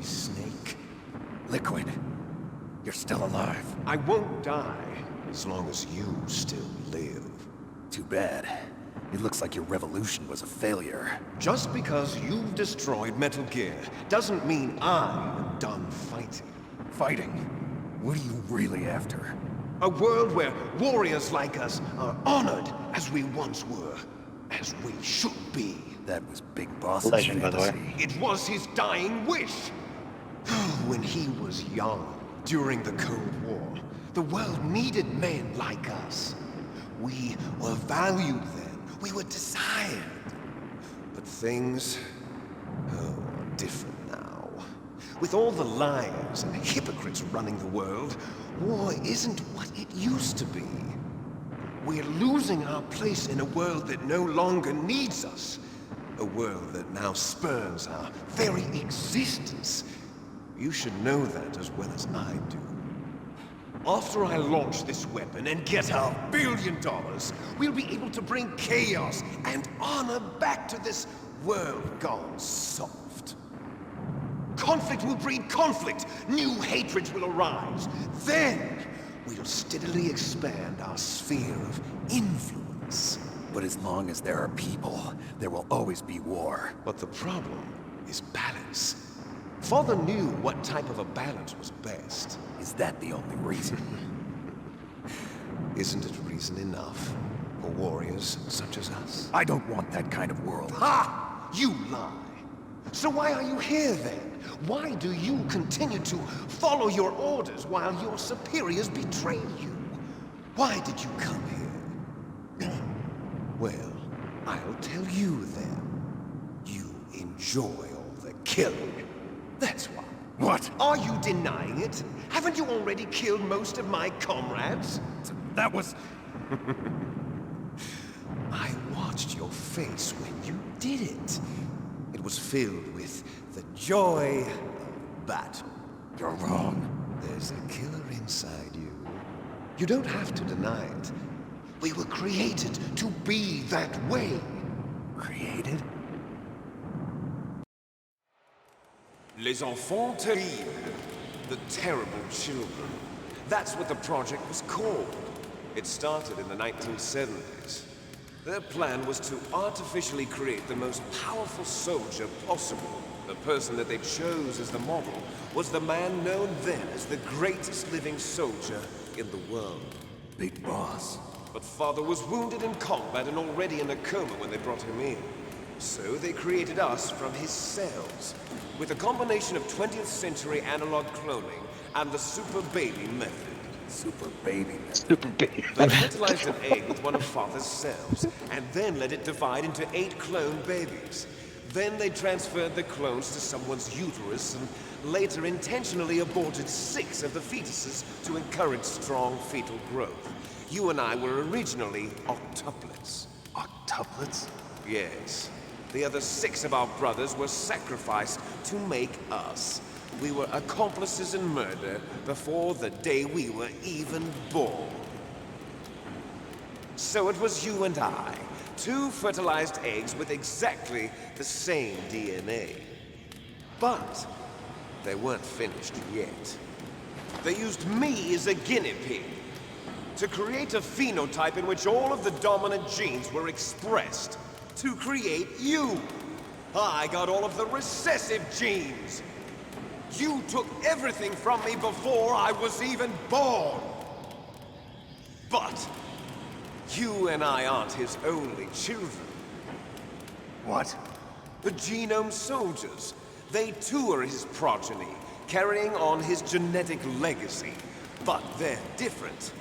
snake. Liquid, you're still alive. I won't die as long as you still live. Too bad. It looks like your revolution was a failure. Just because you've destroyed Metal Gear doesn't mean I'm done fighting. Fighting? What are you really after? A world where warriors like us are honored as we once were, as we should be. That was Big Boss's Legend, by the way. fantasy. It was his dying wish. When he was young, during the Cold War, the world needed men like us. We were valued then. We were desired. But things are different now. With all the liars and hypocrites running the world, war isn't what it used to be. We're losing our place in a world that no longer needs us. A world that now spurns our very existence. You should know that as well as I do. After I launch this weapon and get our $1 billion, we'll be able to bring chaos and honor back to this world gone soft. Conflict will breed conflict. New hatreds will arise. Then, we'll steadily expand our sphere of influence. But as long as there are people, there will always be war. But the problem is balance. Father knew what type of a balance was best. Is that the only reason? Isn't it reason enough for warriors such as us? I don't want that kind of world. Ha! You lie! So why are you here then? Why do you continue to follow your orders while your superiors betray you? Why did you come here? Well, I'll tell you then. You enjoy all the killing. That's why. What? Are you denying it? Haven't you already killed most of my comrades? That was... I watched your face when you did it. It was filled with the joy of battle. You're wrong. There's a killer inside you. You don't have to deny it. We were created to be that way. Created? Les Enfants Terribles. The terrible children. That's what the project was called. It started in the 1970s. Their plan was to artificially create the most powerful soldier possible. The person that they chose as the model was the man known then as the greatest living soldier in the world. Big Boss. But Father was wounded in combat and already in a coma when they brought him in. So they created us from his cells, with a combination of 20th century analog cloning and the super baby method. Super baby. Super big. They fertilized an egg with one of Father's cells, and then let it divide into 8 clone babies. Then they transferred the clones to someone's uterus, and later intentionally aborted 6 of the fetuses to encourage strong fetal growth. You and I were originally octuplets. Octuplets? Yes. The other 6 of our brothers were sacrificed to make us. We were accomplices in murder before the day we were even born. So it was you and I, 2 fertilized eggs with exactly the same DNA. But they weren't finished yet. They used me as a guinea pig to create a phenotype in which all of the dominant genes were expressed. To create you. I got all of the recessive genes. You took everything from me before I was even born. But you and I aren't his only children. What? The Genome Soldiers. They too are his progeny, carrying on his genetic legacy. But they're different.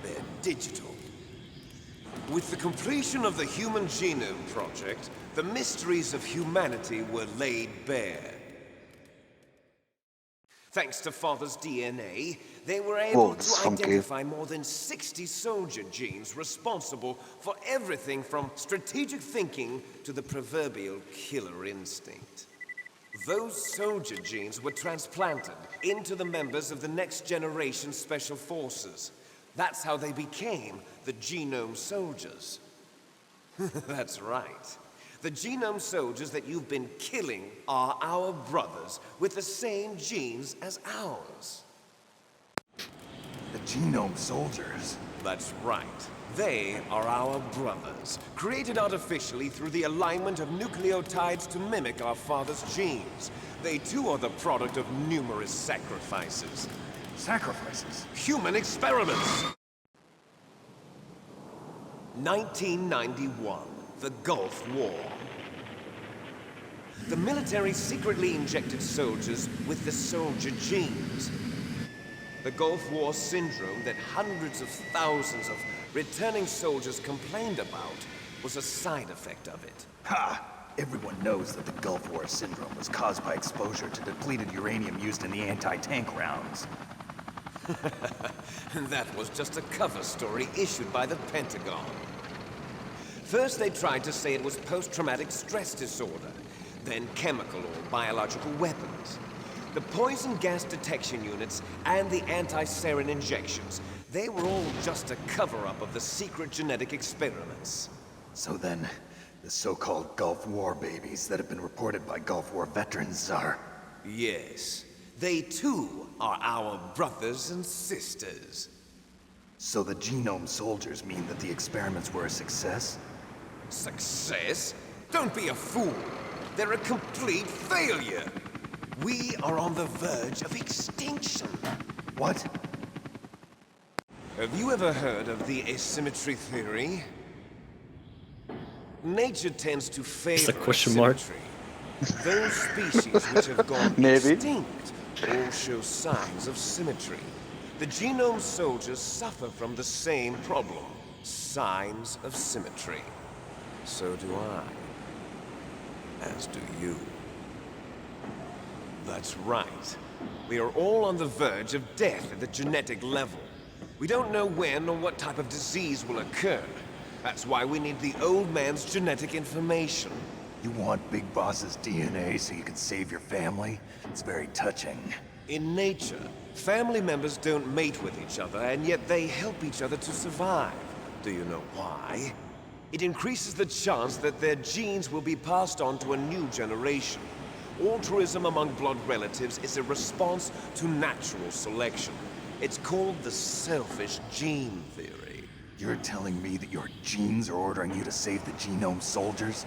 They're digital. With the completion of the Human Genome Project, the mysteries of humanity were laid bare. Thanks to Father's DNA, they were able to identify more than 60 soldier genes responsible for everything from strategic thinking to the proverbial killer instinct. Those soldier genes were transplanted into the members of the next generation Special Forces. That's how they became the Genome Soldiers. That's right. The genome soldiers that you've been killing are our brothers with the same genes as ours. The genome soldiers? That's right. They are our brothers, created artificially through the alignment of nucleotides to mimic our father's genes. They too are the product of numerous sacrifices. Sacrifices? Human experiments! 1991, the Gulf War. The military secretly injected soldiers with the soldier genes. The Gulf War syndrome that hundreds of thousands of returning soldiers complained about was a side effect of it. Ha! Everyone knows that the Gulf War syndrome was caused by exposure to depleted uranium used in the anti-tank rounds. That was just a cover story issued by the Pentagon. First they tried to say it was post-traumatic stress disorder, then chemical or biological weapons. The poison gas detection units and the anti-sarin injections, they were all just a cover-up of the secret genetic experiments. So then, the so-called Gulf War babies that have been reported by Gulf War veterans are... Yes. They too are our brothers and sisters. So the genome soldiers mean that the experiments were a success? Success? Don't be a fool. They're a complete failure. We are on the verge of extinction. What? Have you ever heard of the asymmetry theory? Nature tends to favor a question mark. asymmetry. Those species which have gone Maybe. extinct all show signs of symmetry. The genome soldiers suffer from the same problem, signs of symmetry. So do I. As do you. That's right. We are all on the verge of death at the genetic level. We don't know when or what type of disease will occur. That's why we need the old man's genetic information. You want Big Boss's DNA so you can save your family? It's very touching. In nature, family members don't mate with each other, and yet they help each other to survive. Do you know why? It increases the chance that their genes will be passed on to a new generation. Altruism among blood relatives is a response to natural selection. It's called the selfish gene theory. You're telling me that your genes are ordering you to save the genome soldiers?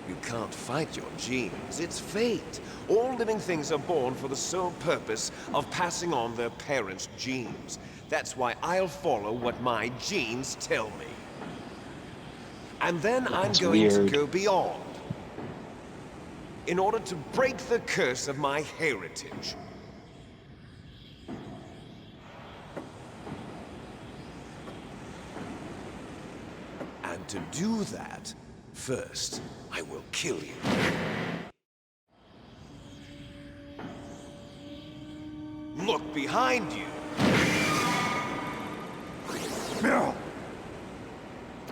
You can't fight your genes. It's fate. All living things are born for the sole purpose of passing on their parents' genes. That's why I'll follow what my genes tell me. And then I'm going to go beyond. In order to break the curse of my heritage. And to do that, first, I will kill you. Look behind you. Meryl!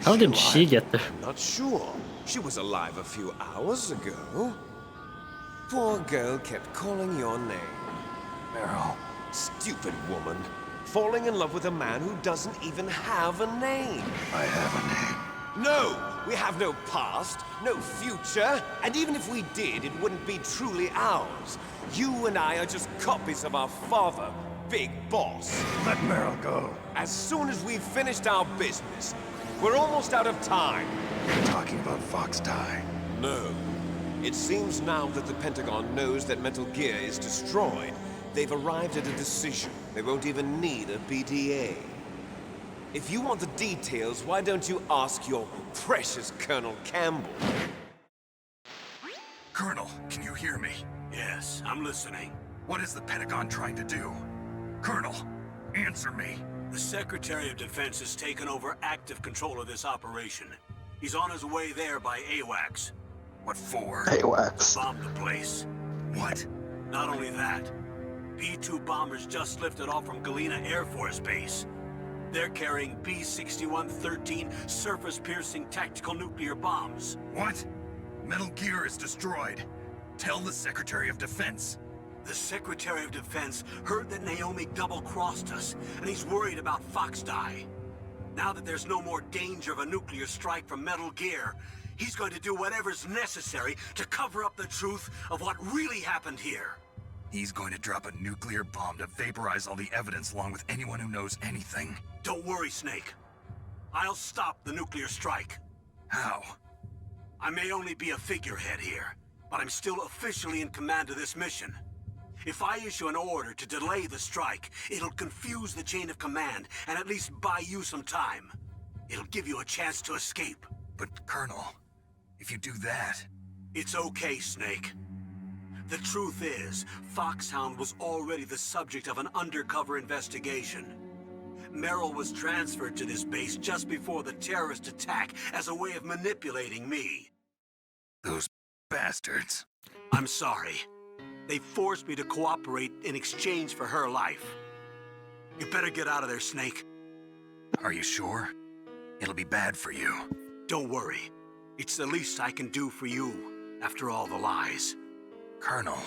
How did she get there? I'm not sure. She was alive a few hours ago. Poor girl kept calling your name. Meryl. Stupid woman. Falling in love with a man who doesn't even have a name. I have a name. No! We have no past, no future, and even if we did, it wouldn't be truly ours. You and I are just copies of our father, Big Boss. Let Meryl go. As soon as we've finished our business, we're almost out of time. You're talking about Fox Die. No. It seems now that the Pentagon knows that Metal Gear is destroyed, they've arrived at a decision. They won't even need a BDA. If you want the details, why don't you ask your precious Colonel Campbell? Colonel, can you hear me? Yes, I'm listening. What is the Pentagon trying to do? Colonel, answer me. The Secretary of Defense has taken over active control of this operation. He's on his way there by AWACS. What for? AWACS. Bomb the place. What? Not only that, P-2 bombers just lifted off from Galena Air Force Base. They're carrying B-6113 surface-piercing tactical nuclear bombs. What? Metal Gear is destroyed. Tell the Secretary of Defense. The Secretary of Defense heard that Naomi double-crossed us, and he's worried about Fox Die. Now that there's no more danger of a nuclear strike from Metal Gear, He's going to do whatever's necessary to cover up the truth of what really happened here. He's going to drop a nuclear bomb to vaporize all the evidence along with anyone who knows anything. Don't worry, Snake. I'll stop the nuclear strike. How? I may only be a figurehead here, but I'm still officially in command of this mission. If I issue an order to delay the strike, it'll confuse the chain of command and at least buy you some time. It'll give you a chance to escape. But, Colonel, if you do that... It's okay, Snake. The truth is, Foxhound was already the subject of an undercover investigation. Merrill was transferred to this base just before the terrorist attack as a way of manipulating me. Those bastards. I'm sorry. They forced me to cooperate in exchange for her life. You better get out of there, Snake. Are you sure? It'll be bad for you. Don't worry. It's the least I can do for you, after all the lies. Colonel.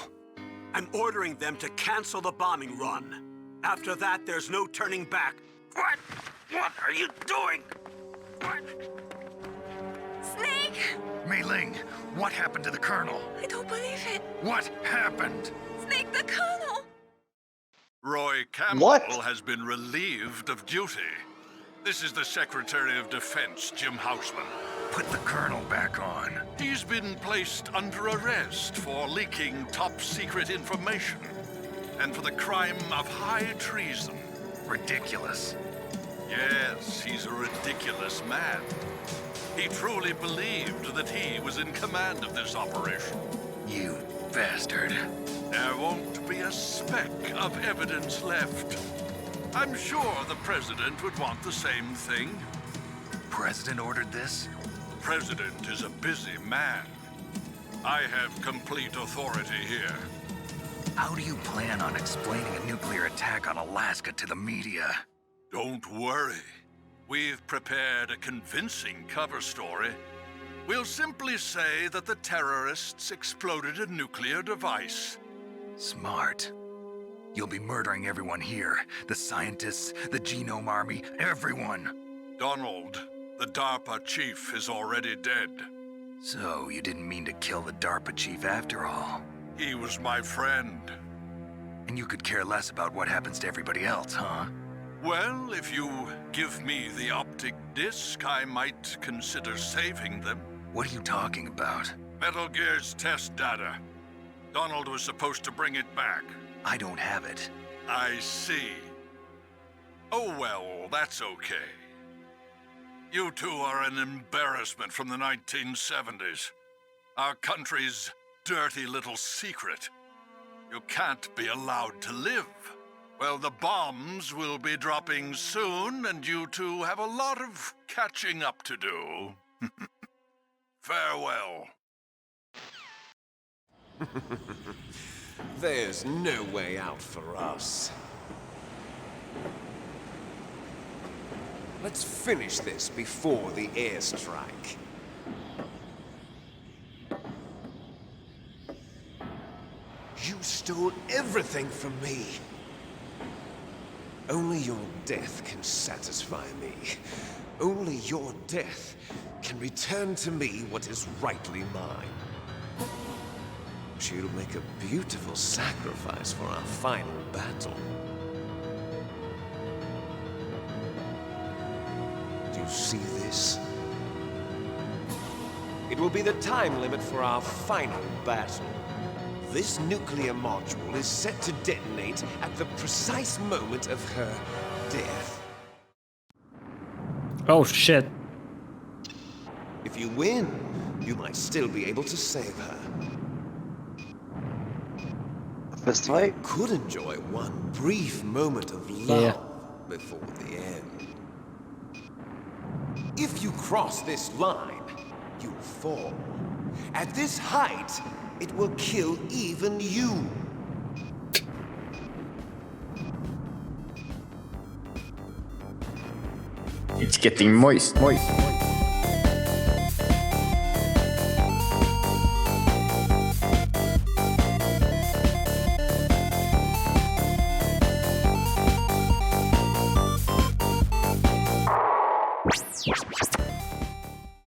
I'm ordering them to cancel the bombing run. After that, there's no turning back. What? What are you doing? What? Snake! Mei Ling, what happened to the Colonel? I don't believe it. What happened? Snake, the Colonel! Roy Campbell What? has been relieved of duty. This is the Secretary of Defense, Jim Houseman. Put the Colonel back on. He's been placed under arrest for leaking top-secret information and for the crime of high treason. Ridiculous. Yes, he's a ridiculous man. He truly believed that he was in command of this operation. You bastard. There won't be a speck of evidence left. I'm sure the President would want the same thing. President ordered this? President is a busy man. I have complete authority here. How do you plan on explaining a nuclear attack on Alaska to the media? Don't worry. We've prepared a convincing cover story. We'll simply say that the terrorists exploded a nuclear device. Smart. You'll be murdering everyone here. The scientists, the Genome Army, everyone. Donald, the DARPA chief, is already dead. So, you didn't mean to kill the DARPA chief after all. He was my friend. And you could care less about what happens to everybody else, huh? Well, if you give me the optic disc, I might consider saving them. What are you talking about? Metal Gear's test data. Donald was supposed to bring it back. I don't have it. I see. Oh well, that's okay. You two are an embarrassment from the 1970s. Our country's dirty little secret. You can't be allowed to live. Well, the bombs will be dropping soon, and you two have a lot of catching up to do. Farewell. There's no way out for us. Let's finish this before the airstrike. You stole everything from me. Only your death can satisfy me. Only your death can return to me what is rightly mine. She'll make a beautiful sacrifice for our final battle. Do you see this? It will be the time limit for our final battle. This nuclear module is set to detonate at the precise moment of her death. Oh shit. If you win, you might still be able to save her. Fist fight? Could enjoy one brief moment of love before the end. If you cross this line, you fall. At this height, it will kill even you. It's getting moist.